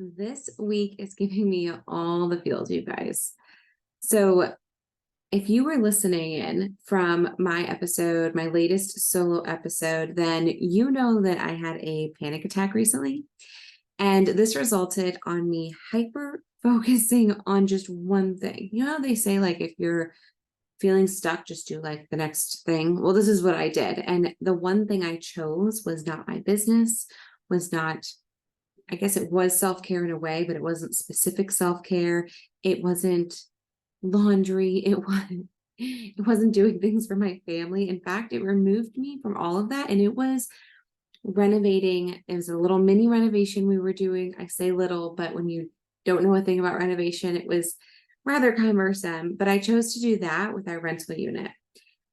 This week is giving me all the feels, you guys. So, if you were listening in from my episode, my latest solo episode, then you know that I had a panic attack recently. And this resulted on me hyper focusing on just one thing. You know how they say, like, if you're feeling stuck, just do like the next thing? Well, this is what I did. And the one thing I chose was not my business, was not, I guess it was self-care in a way, but it wasn't specific self-care. It wasn't laundry. It wasn't doing things for my family. In fact, it removed me from all of that. And it was renovating. It was a little mini renovation we were doing. I say little, but when you don't know a thing about renovation, it was rather cumbersome. But I chose to do that with our rental unit.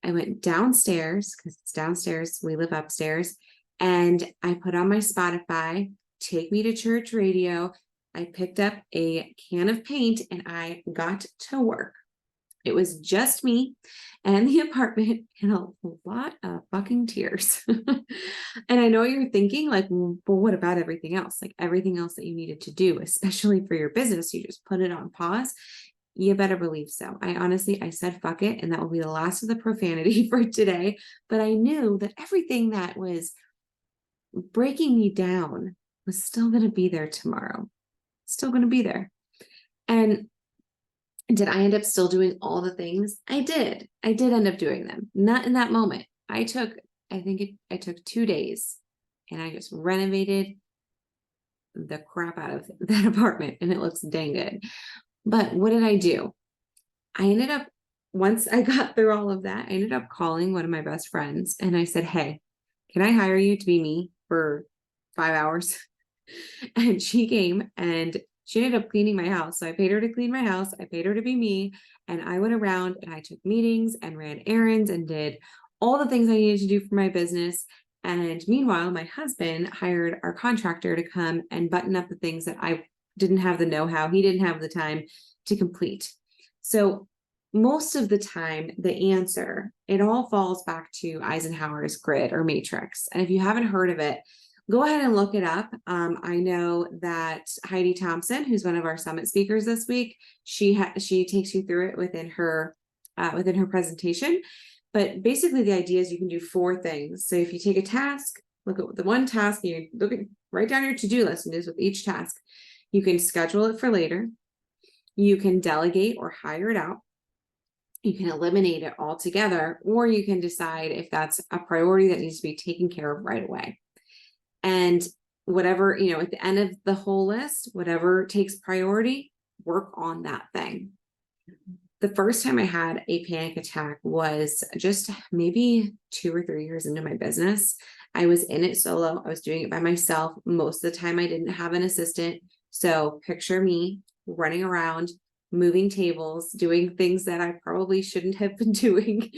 I went downstairs because it's downstairs. We live upstairs. And I put on my Spotify, Take Me to Church radio. I picked up a can of paint and I got to work. It was just me and the apartment and a lot of fucking tears. And I know you're thinking, like, well, what about everything else? Like everything else that you needed to do, especially for your business, you just put it on pause. You better believe so. I said, fuck it. And that will be the last of the profanity for today. But I knew that everything that was breaking me down was still going to be there tomorrow. Still going to be there. And did I end up still doing all the things? I did. I did end up doing them. Not in that moment. I took 2 days and I just renovated the crap out of that apartment and it looks dang good. But what did I do? I ended up, once I got through all of that, I ended up calling one of my best friends and I said, hey, can I hire you to be me for 5 hours? And she came and she ended up cleaning my house. So I paid her to clean my house. I paid her to be me. And I went around and I took meetings and ran errands and did all the things I needed to do for my business. And meanwhile, my husband hired our contractor to come and button up the things that I didn't have the know-how. He didn't have the time to complete. So most of the time, the answer, it all falls back to Eisenhower's grid or matrix. And if you haven't heard of it, go ahead and look it up. I know that Heidi Thompson, who's one of our summit speakers this week, she takes you through it within her presentation. But basically, the idea is you can do 4 things. So if you take a task, look at the one task, write down your to-do list and do this with each task. You can schedule it for later. You can delegate or hire it out. You can eliminate it altogether, or you can decide if that's a priority that needs to be taken care of right away. And whatever, at the end of the whole list, whatever takes priority, work on that thing. The first time I had a panic attack was just maybe 2 or 3 years into my business. I was in it solo. I was doing it by myself. Most of the time I didn't have an assistant. So picture me running around, moving tables, doing things that I probably shouldn't have been doing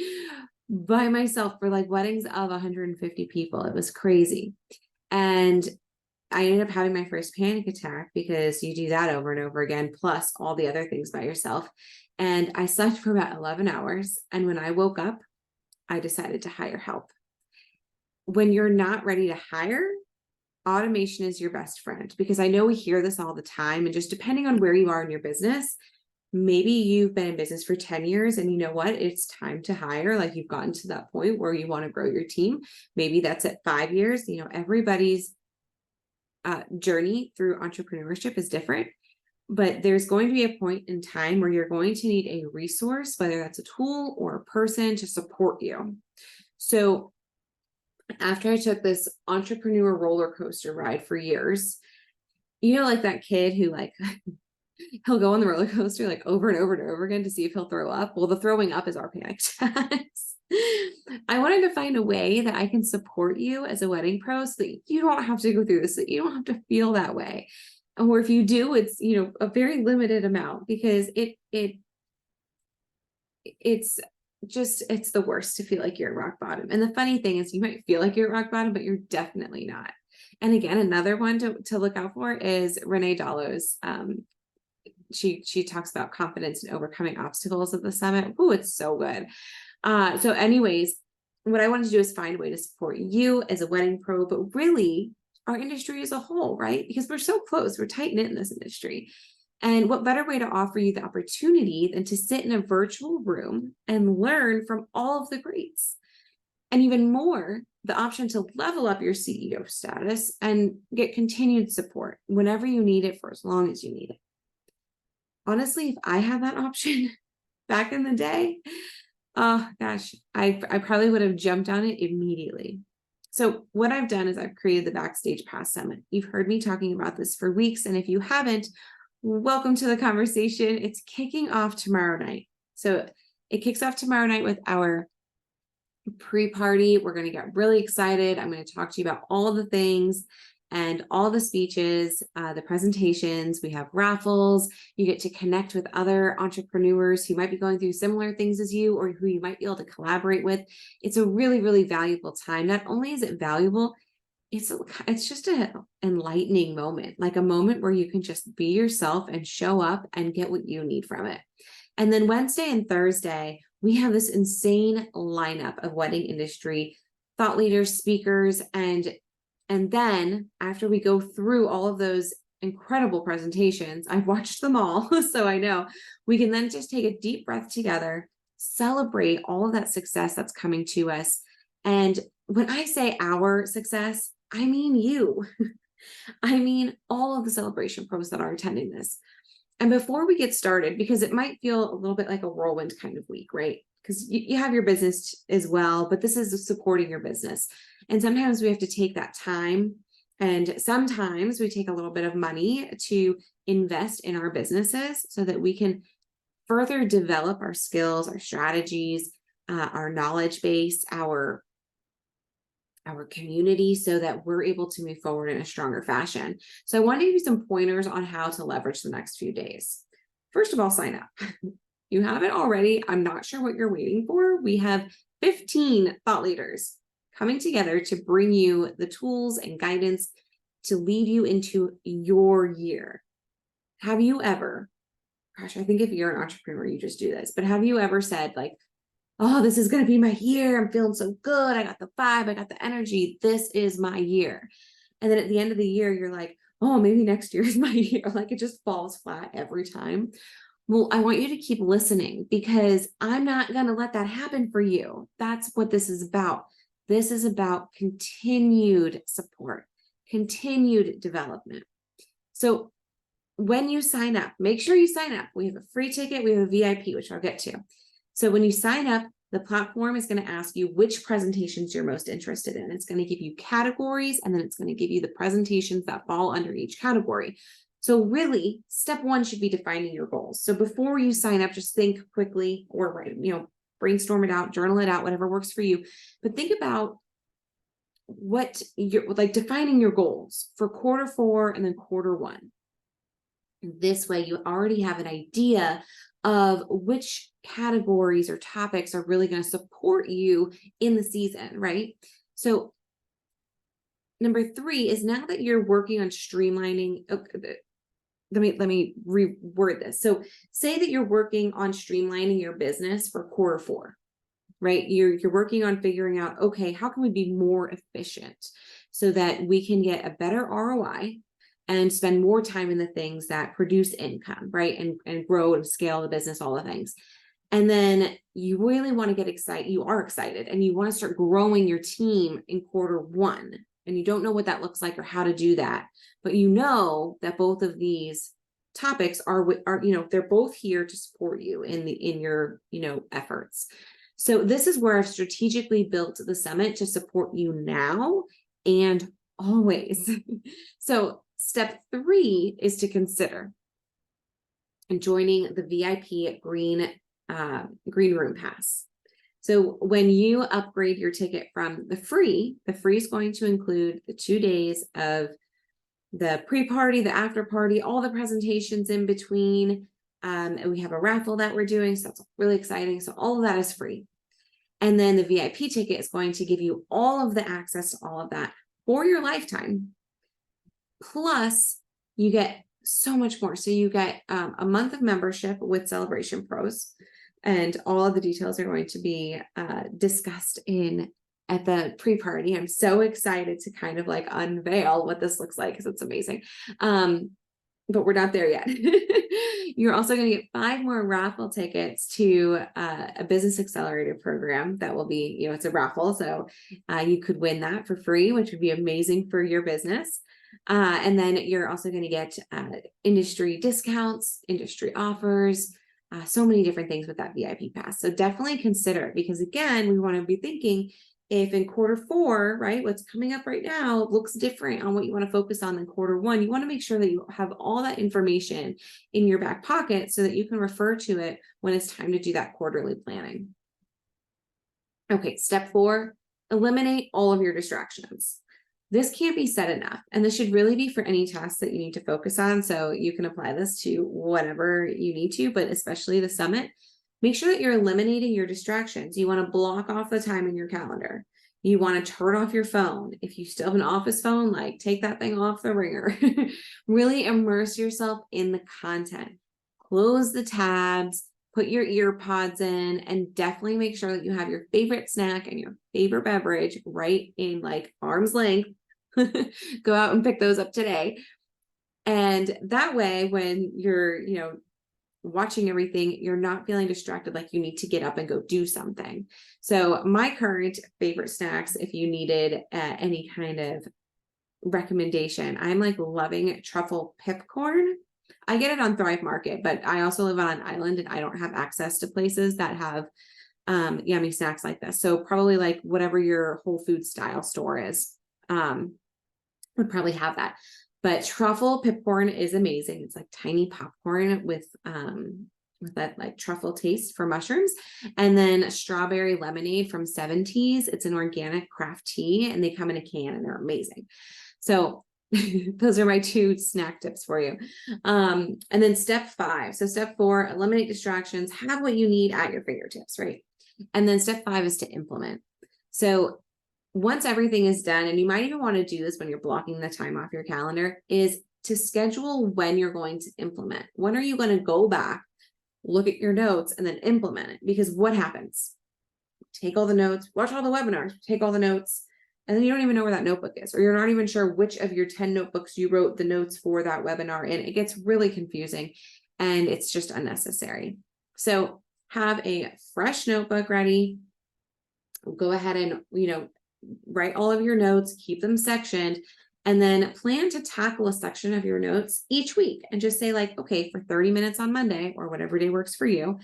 by myself for like weddings of 150 people. It was crazy. And I ended up having my first panic attack because you do that over and over again, plus all the other things by yourself. And I slept for about 11 hours. And when I woke up, I decided to hire help. When you're not ready to hire, automation is your best friend, because I know we hear this all the time. And just depending on where you are in your business, maybe you've been in business for 10 years and you know what, it's time to hire. Like you've gotten to that point where you want to grow your team. Maybe that's at 5 years. Everybody's journey through entrepreneurship is different, but there's going to be a point in time where you're going to need a resource, whether that's a tool or a person to support you. So after I took this entrepreneur roller coaster ride for years, like that kid who he'll go on the roller coaster like over and over and over again to see if he'll throw up. Well, the throwing up is our panic attacks. I wanted to find a way that I can support you as a wedding pro so that you don't have to go through this, that you don't have to feel that way. Or if you do, it's, a very limited amount, because it's the worst to feel like you're at rock bottom. And the funny thing is you might feel like you're at rock bottom, but you're definitely not. And again, another one to look out for is Renee Dallow's. She talks about confidence and overcoming obstacles at the summit. Oh, it's so good. So anyways, what I wanted to do is find a way to support you as a wedding pro, but really our industry as a whole, right? Because we're so close, we're tight knit in this industry. And what better way to offer you the opportunity than to sit in a virtual room and learn from all of the greats? And even more, the option to level up your CEO status and get continued support whenever you need it for as long as you need it. Honestly, if I had that option back in the day, oh gosh, I probably would have jumped on it immediately. So what I've done is I've created the Backstage Pass Summit. You've heard me talking about this for weeks, and if you haven't, welcome to the conversation. It's kicking off tomorrow night. So it kicks off tomorrow night with our pre-party. We're going to get really excited. I'm going to talk to you about all the things and all the speeches, the presentations. We have raffles. You get to connect with other entrepreneurs who might be going through similar things as you, or who you might be able to collaborate with. It's a really, really valuable time. Not only is it valuable, it's just an enlightening moment, like a moment where you can just be yourself and show up and get what you need from it. And then Wednesday and Thursday, we have this insane lineup of wedding industry thought leaders, speakers, and then after we go through all of those incredible presentations, I've watched them all, so I know, we can then just take a deep breath together, celebrate all of that success that's coming to us. And when I say our success, I mean you. I mean all of the celebration pros that are attending this. And before we get started, because it might feel a little bit like a whirlwind kind of week, right? Because you have your business as well, but this is supporting your business. And sometimes we have to take that time, and sometimes we take a little bit of money to invest in our businesses so that we can further develop our skills, our strategies, our knowledge base, our community, so that we're able to move forward in a stronger fashion. So I want to give you some pointers on how to leverage the next few days. First of all, sign up. You haven't already, I'm not sure what you're waiting for. We have 15 thought leaders coming together to bring you the tools and guidance to lead you into your year. Have you ever, gosh, I think if you're an entrepreneur, you just do this, but have you ever said like, oh, this is going to be my year. I'm feeling so good. I got the vibe. I got the energy. This is my year. And then at the end of the year, you're like, oh, maybe next year is my year. Like it just falls flat every time. Well, I want you to keep listening, because I'm not going to let that happen for you. That's what this is about. This is about continued support, continued development. So when you sign up, make sure you sign up. We have a free ticket. We have a VIP, which I'll get to. So when you sign up, the platform is going to ask you which presentations you're most interested in. It's going to give you categories, and then it's going to give you the presentations that fall under each category. So really, step one should be defining your goals. So before you sign up, just think quickly, or brainstorm it out, journal it out, whatever works for you. But think about what you're like, defining your goals for quarter 4 and then quarter 1. This way, you already have an idea of which categories or topics are really going to support you in the season, right? So number 3 is, now that you're working on streamlining, let me reword this. So say that you're working on streamlining your business for quarter 4, right? You're working on figuring out, okay, how can we be more efficient so that we can get a better ROI and spend more time in the things that produce income, right? And grow and scale the business, all the things. And then you really want to get excited. You are excited and you want to start growing your team in quarter 1. And you don't know what that looks like or how to do that. But you know that both of these topics are they're both here to support you in your efforts. So this is where I've strategically built the summit to support you now and always. So step 3 is to consider joining the VIP green room pass. So when you upgrade your ticket from the free is going to include the 2 days of the pre-party, the after party, all the presentations in between. And we have a raffle that we're doing, so that's really exciting. So all of that is free. And then the VIP ticket is going to give you all of the access to all of that for your lifetime. Plus, you get so much more. So you get a month of membership with Celebration Pros, and all of the details are going to be discussed in at the pre-party. I'm so excited to kind of like unveil what this looks like because it's amazing. But we're not there yet. You're also going to get 5 more raffle tickets to a business accelerator program that will be, it's a raffle. So you could win that for free, which would be amazing for your business. And then you're also going to get industry discounts, industry offers, so many different things with that VIP pass. So definitely consider it, because again, we want to be thinking if in Q4, right, what's coming up right now looks different on what you want to focus on than Q1, you want to make sure that you have all that information in your back pocket so that you can refer to it when it's time to do that quarterly planning. Okay, step 4, eliminate all of your distractions. This can't be said enough, and this should really be for any tasks that you need to focus on. So you can apply this to whatever you need to, but especially the summit. Make sure that you're eliminating your distractions. You want to block off the time in your calendar. You want to turn off your phone. If you still have an office phone, like take that thing off the ringer. Really immerse yourself in the content. Close the tabs, put your ear pods in, and definitely make sure that you have your favorite snack and your favorite beverage right in like arm's length. Go out and pick those up today. And that way, when you're, watching everything, you're not feeling distracted like you need to get up and go do something. So my current favorite snacks, if you needed any kind of recommendation, I'm like loving truffle pipcorn. I get it on Thrive Market, but I also live on an island and I don't have access to places that have yummy snacks like this. So probably like whatever your Whole Food style store is, would probably have that. But truffle pipcorn is amazing. It's like tiny popcorn with that like truffle taste for mushrooms. And then strawberry lemonade from 70s. It's an organic craft tea and they come in a can and they're amazing. So those are my 2 snack tips for you. And then step 5. So step 4, eliminate distractions, have what you need at your fingertips, right? And then step 5 is to implement. So once everything is done, and you might even want to do this when you're blocking the time off your calendar, is to schedule when you're going to implement. When are you going to go back, look at your notes, and then implement it? Because what happens? Take all the notes, watch all the webinars, take all the notes, and then you don't even know where that notebook is, or you're not even sure which of your 10 notebooks you wrote the notes for that webinar in. It gets really confusing and it's just unnecessary. So have a fresh notebook ready. Go ahead and, write all of your notes, keep them sectioned, and then plan to tackle a section of your notes each week and just say like, okay, for 30 minutes on Monday or whatever day works for you,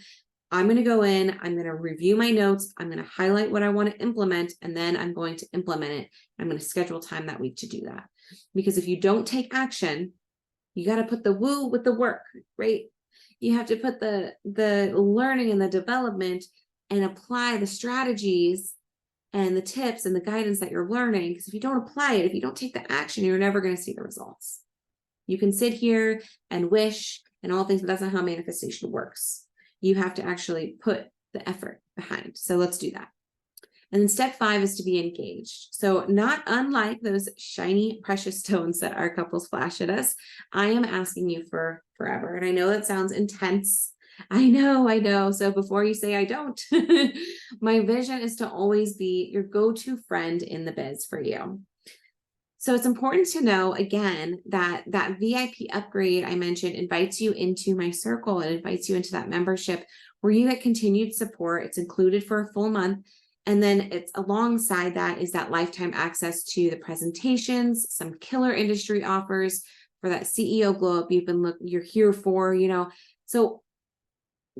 I'm going to go in, I'm going to review my notes, I'm going to highlight what I want to implement, and then I'm going to implement it. I'm going to schedule time that week to do that. Because if you don't take action, you got to put the woo with the work, right? You have to put the learning and the development and apply the strategies and the tips and the guidance that you're learning. Because if you don't apply it, if you don't take the action, you're never going to see the results. You can sit here and wish and all things, but that's not how manifestation works. You have to actually put the effort behind. So let's do that. And then step 5 is to be engaged. So not unlike those shiny, precious stones that our couples flash at us, I am asking you for forever. And I know that sounds intense. I know. So before you say I don't, my vision is to always be your go-to friend in the biz for you. So it's important to know, again, that that VIP upgrade I mentioned invites you into my circle. It invites you into that membership where you get continued support. It's included for a full month. And then it's alongside that is that lifetime access to the presentations, some killer industry offers for that CEO glow up you're here for, So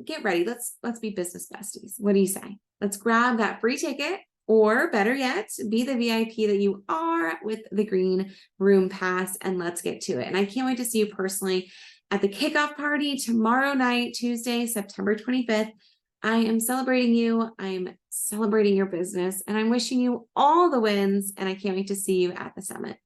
get ready. Let's be business besties. What do you say? Let's grab that free ticket, or better yet, be the VIP that you are with the green room pass, and let's get to it. And I can't wait to see you personally at the kickoff party tomorrow night, Tuesday, September 25th. I am celebrating you. I'm celebrating your business, and I'm wishing you all the wins, and I can't wait to see you at the summit.